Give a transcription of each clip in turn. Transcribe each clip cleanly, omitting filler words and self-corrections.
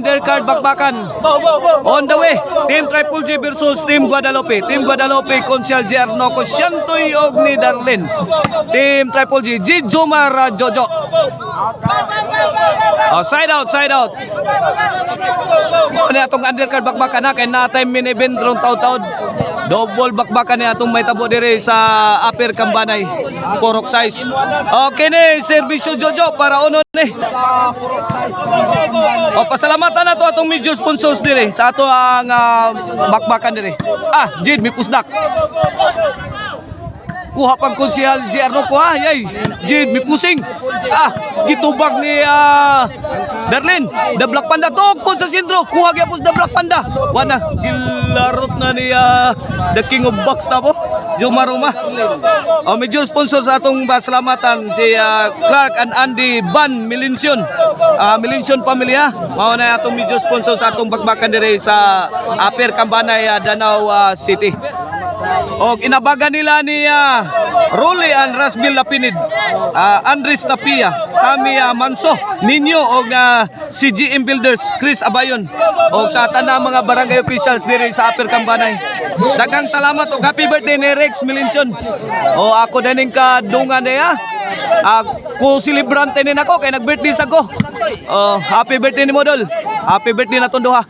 undercard bakbakan. On the way, Team Triple G versus Team Guadalupe. Team Guadalupe, Consial Jernoco, Shantoy og ni Darlene. Team Triple G, G. Jomar, Jojo. Side out, side out. Ano atong undercard bakbakan na kay natay min event ron taud-taud. Double bakbakan niya atong may tabo dire sa upper Kambanay. Porok size. Okay ni, servisyo Jojo para uno ni. Pasalamatan na to atong major sponsors dire sa ato ang bakbakan dire. Jid mi pusdak. Kuha pang konsehal GR no kuha, yay. Jid mi pusing. Gitubag ni Darlene, the Black Panda tungkol sa sentro. Kuha gyapon the Black Panda. Wana gilarot na ni the King of Box na po. Jomar Roma. Major sponsor sa atong pasalamatan si Clark and Andy Van Milinsion. Milinsion pamilya. Mao na atong major sponsor sa atong bakbakan dire sa Upper Kambanay, Danau City. Og inabagan nila ni Rolly and Rasbil Lapinid, Andres Tapia, Tami Manso, Ninyo og si GM Builders, Chris Abayon, og sa tanang mga barangay officials diri sa Upper Kambanay. Daghang salamat og happy birthday ni Rex Milinson. Ako daning kadungan niya. Ko celebrante ni nako kay nag-birthday sa ko. Happy birthday ni Model. Happy birthday na tonduha.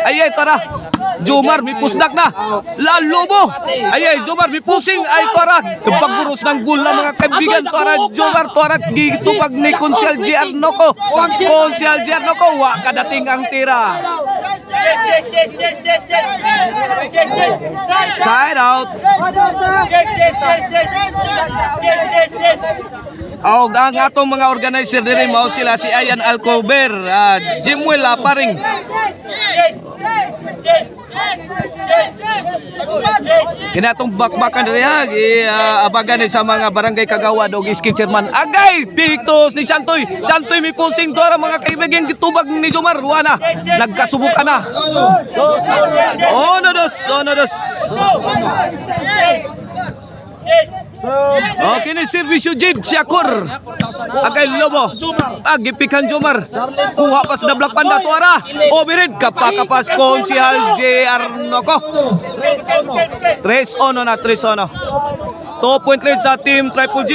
Ay tara. Jomar mi pusdak na. Lalo mo. Ay Jomar mi pusing ay tara. Pagburos ng gula mga kaibigan tara Jomar tara gitupag ni Consial GR Noco. Consial GR Noco wa kadating ang tira. Side out. Ang atong mga organizer diri mao sila si Ayan Alcover, Jimuel Paring. Kinatong bakbakan diri abagan sa mga barangay kagawad og iskin chairman. Agay pictos ni Santoy. Santoy mi pusing to mga kaibigan gitubag ni Jomar wana. Nagkasubukan na. Ono dos. Kini servisyo Jib Syakur. Agay Lobo. Gipikan Jomar. Kuha pas the Black Panda tuara. Obirid kapas Konsehal JR Noco. 3-1 na 3-1. 2 point lead sa Team Triple G.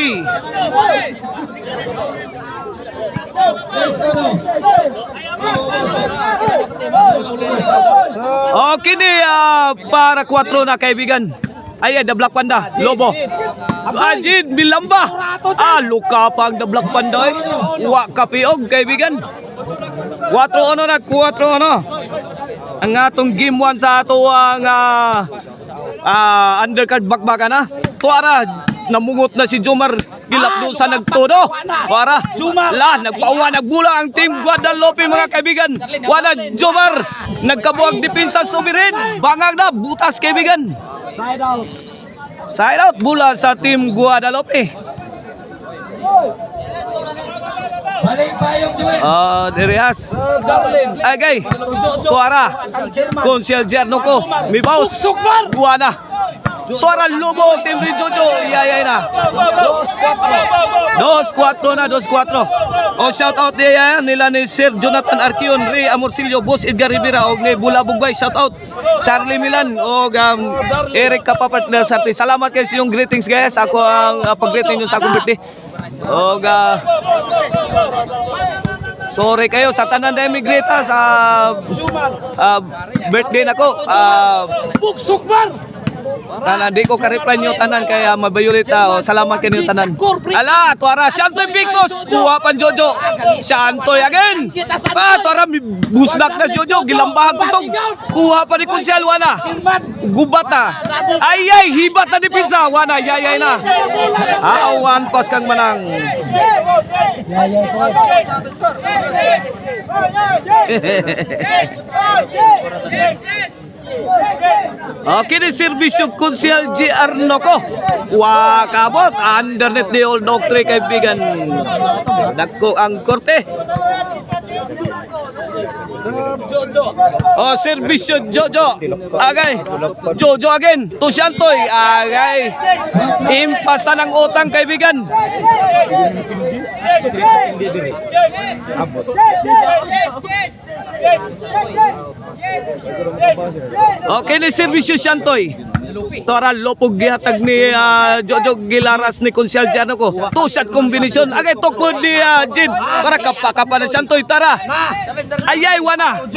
Kini para 4 na kaibigan. Ay the Black Panda, Lobo. Ajid Milamba. Luka pang the Black Panda. Wa kapiog kaibigan. 4-1 na 4-1. Ang atong game 1 sa ato ang undercard bakbakan na. Tuara namungot na si Jomar. Gilapdo sa nagtudo. Tuara nagpauwa nagbula ang Team Guadalupe mga kaibigan. Wala Jomar nagkabuag depensa sumirin. Bangag na butas kaibigan. Side out bula sa Team Guadalupe. Dirias Agay Tuara Consial Jernoco Mibaus Guana Tuara Lobo Team Jojo Yayay na 2-4 na 2-4. Shout out niya nila ni Sir Jonathan Arquion, Ray Amorcillo, Boss Edgar Rivera og ni Bula Bugbay. Shout out Charlie Milan og Eric Kapapat na sa salamat kay yung greetings guys. Ako ang pag-greeting nyo sa akong birthday. Og sorry kayo sa tanan na emigreta sa birthday nako. Bugsukbar. Di ko ka-reply nyo tanan kaya mabayulita. Salamat kayo tanan. Ala, tuara Shantoy Pictos. Kuha pan Jojo. Shantoy again. Tuara busdak na Jojo. Gilambahan kusog. Kuha pa ni Consial wana. Gubat na. Ay hibat na ni Pinsa wana. Yayay na. One pass kang manang. Kini servisyo Consial GR Noco. Kabot undernet ni Old Doctor kaibigan. Dagko ang korte. Servisyo Jojo. Agay. Jojo again. To Shantoy. Agay. Impasta ng utang kaibigan. Okay ni Servisyo Shantoy. Toral lopog gihatag ni Jojo Gilaras ni Konsyal Jano ko. Two shot combination. Agay tokod ni Jid. Para kapaka na Shantoy. Tara. Ayay wana.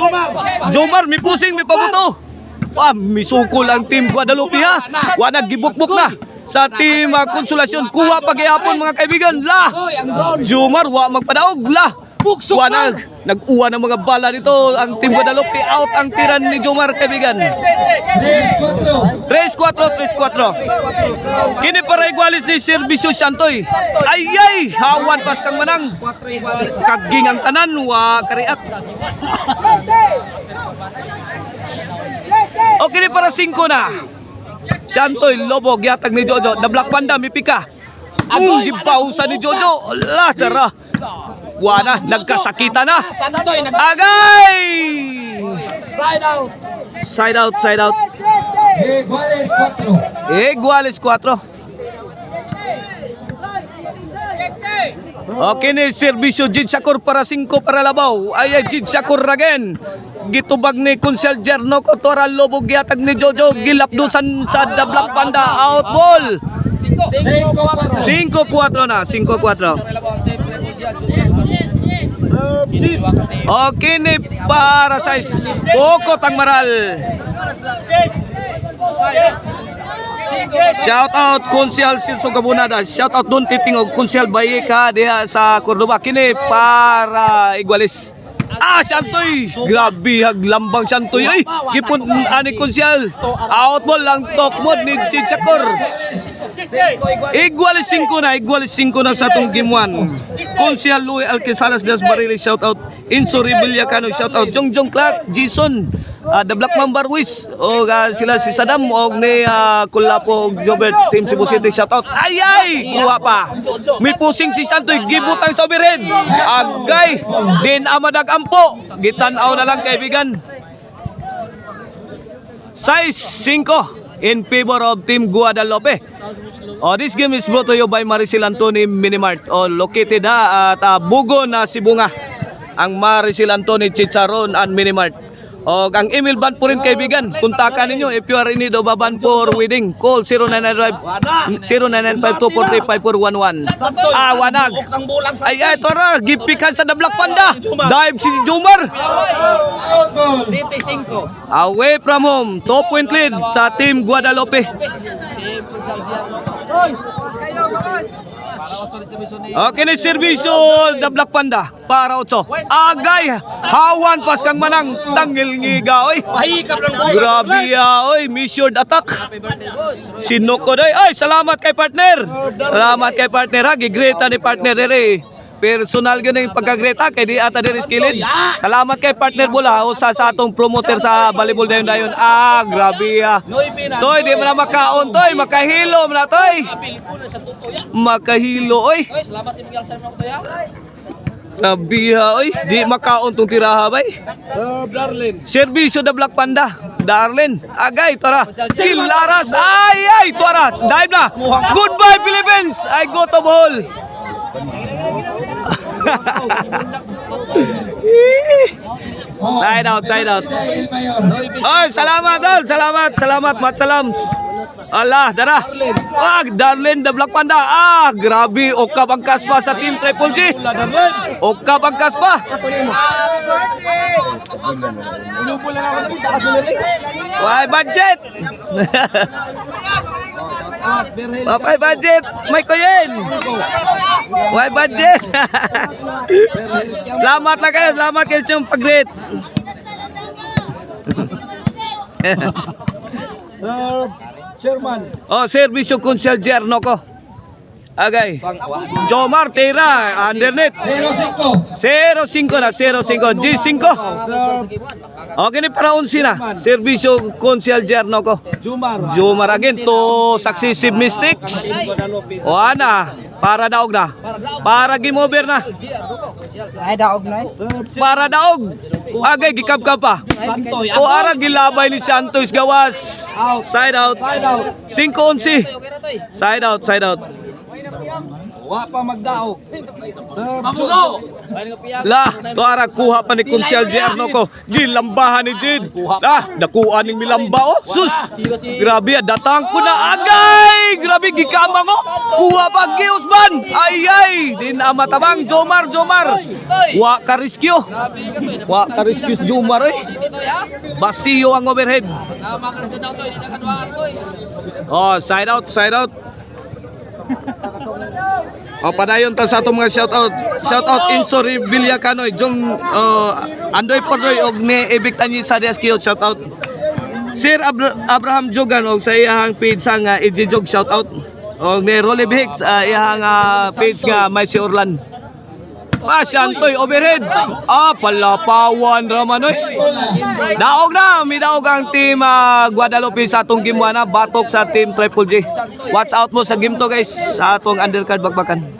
Jomar mi pusing mi pabuto. Misukol ang team Guadalupe ha. Wana gibukbuk na sa team Konsolasyon. Kuha paghihapon mga kaibigan. La. Jomar wa magpadaog. La. Wana nag-uwa ng mga bala dito ang team Guadalupe. Out ang tiran ni Jomar kaibigan. 3-4. Kini para igualis ni Servisyo Shantoy. Ayay! Hawan pas kang manang. Kaging ang tanan wa kariat. O kini para 5 na. Shantoy lobog yatag ni Jojo. The Black Panda mipika. Gipausa ni Jojo. La tara. Wana nagkasakita na. Agay! Side out. Iguales 4. Okay ni Servisyo Jid Shakur para 5 para labaw. Ay Jid Shakur again. Gitubag ni Konsyal Jerno ko toral lobog yatag ni Jojo. Gilapdusan sa The Black Panda. Out ball. 5-4 na. 5-4. Okay ni para sa Bokot ang maral. Shout out Konsyal Silso Gabunada. Shout out Don Titingog Konsyal Bayeka diha sa Cordoba. Kini para igualis. Shantoy. Grabe haglambang Shantoy. Ay, gipon ani Konsyal. Out ball lang top mode ni Jid Shakur. Igualis 5 na sa atong game 1. Konsyal Louie Alquisalas das Barili shout out. Inso Rebilla Cano shout out. Jongjong Clark, Jason, The Black Mamba Ruiz o sila si Saddam o ni Kulapo Jobert Team Cebu City shout out. Ayay! Kuha pa. May pusing si Shantoy gibutang sa birin. Agay din amadag ampo. Gitanaw na lang kaibigan. Size 5 in favor of Team Guadalupe. This game is brought to you by Maricel Antony Minimart. Located at Bugon na Sibunga. Ang Maricel Antony Chicharon and Minimart. Ang email ban po rin kaibigan. Kontakan ninyo if you are in need of a ban for wedding. Call 0995-243-5411. Wanag. Ay, tara. Gipikan sa The Black Panda. Dive si Jomar. City 5. Away from home. 2-point lead sa Team Guadalupe. Okay na servisyo The Black Panda para 8. Agay hawan pas kang manang tanggil ngiga oy. Grabe oy, mission attack. Sinoko day. Ay, salamat kay partner. Salamat kay partner ha. Gigreta ni partner dere. Personal gyud ang pagkagreta kay di ata diri skilled. Salamat kay partner Bola usa sa atong promoter sa volleyball dayon. Grabe Toy, di mo na makaon toy, makahilo mo na toy. Makahilo oy. Salamat sa Miguel sa mga kuya. Grabe oy, di makaon tong tiraha bay. Sir Darlene. Servisyo The Black Panda. Darlene, agay tara. Gilaras, ay tara. Dive na. Goodbye Philippines. I go to ball. Side out. Ay, salamat dol. Salamat, matsalam. Allah, dara. Darlene The Black Panda. Grabe, okap ang kaspa sa Team Triple G. Okap ang kaspa. Why budget? Papay budget, may koyen. Why budget? Selamat lah kayo, selamat kayo sa pag-rate. Sir Chairman. Servisyo Konsyal Jerno ko. Agay. Jomar Tera, underneath. 0-5 na, 0-5. G5. Okay ni para 11 na. Servisyo Konsyal Jerno ko. Jomar again to successive mistakes. Ana, para daog na. Para game over na. Para daog. Agay gikab-kab pa. O ara gilabay ni Santos gawas. Side out. 5-11. Side out. Wa pa magdaog. Serve La, tuara kuha pa ni Kunsyal JR no ko. Gilambahan ni Jid. La, dakuan ning milamba oh. Sus. Grabe, datang ko na agay. Grabe gikama mo. Kuha pa gi Usman. Ay. Din amatabang Jomar. Wa ka rescue. Wa ka rescue Jomar eh. Basiyo ang overhead. Oh, side out. O padayon ta sa atong mga shoutout Inso Villacanoy Jong Andoy Podroy og ni Ebiktanyi sa Rescue shoutout Sir Abraham Jogan og sa iyang page nga Ejijog shoutout og ni Rolly Hicks iyang page nga May si Orlan Syantoy overhead palapawan raman oy daog na midaog ang team Guadalupe sa atong game 1 batok sa team Triple J watch out mo sa game to guys sa atong undercard bakbakan.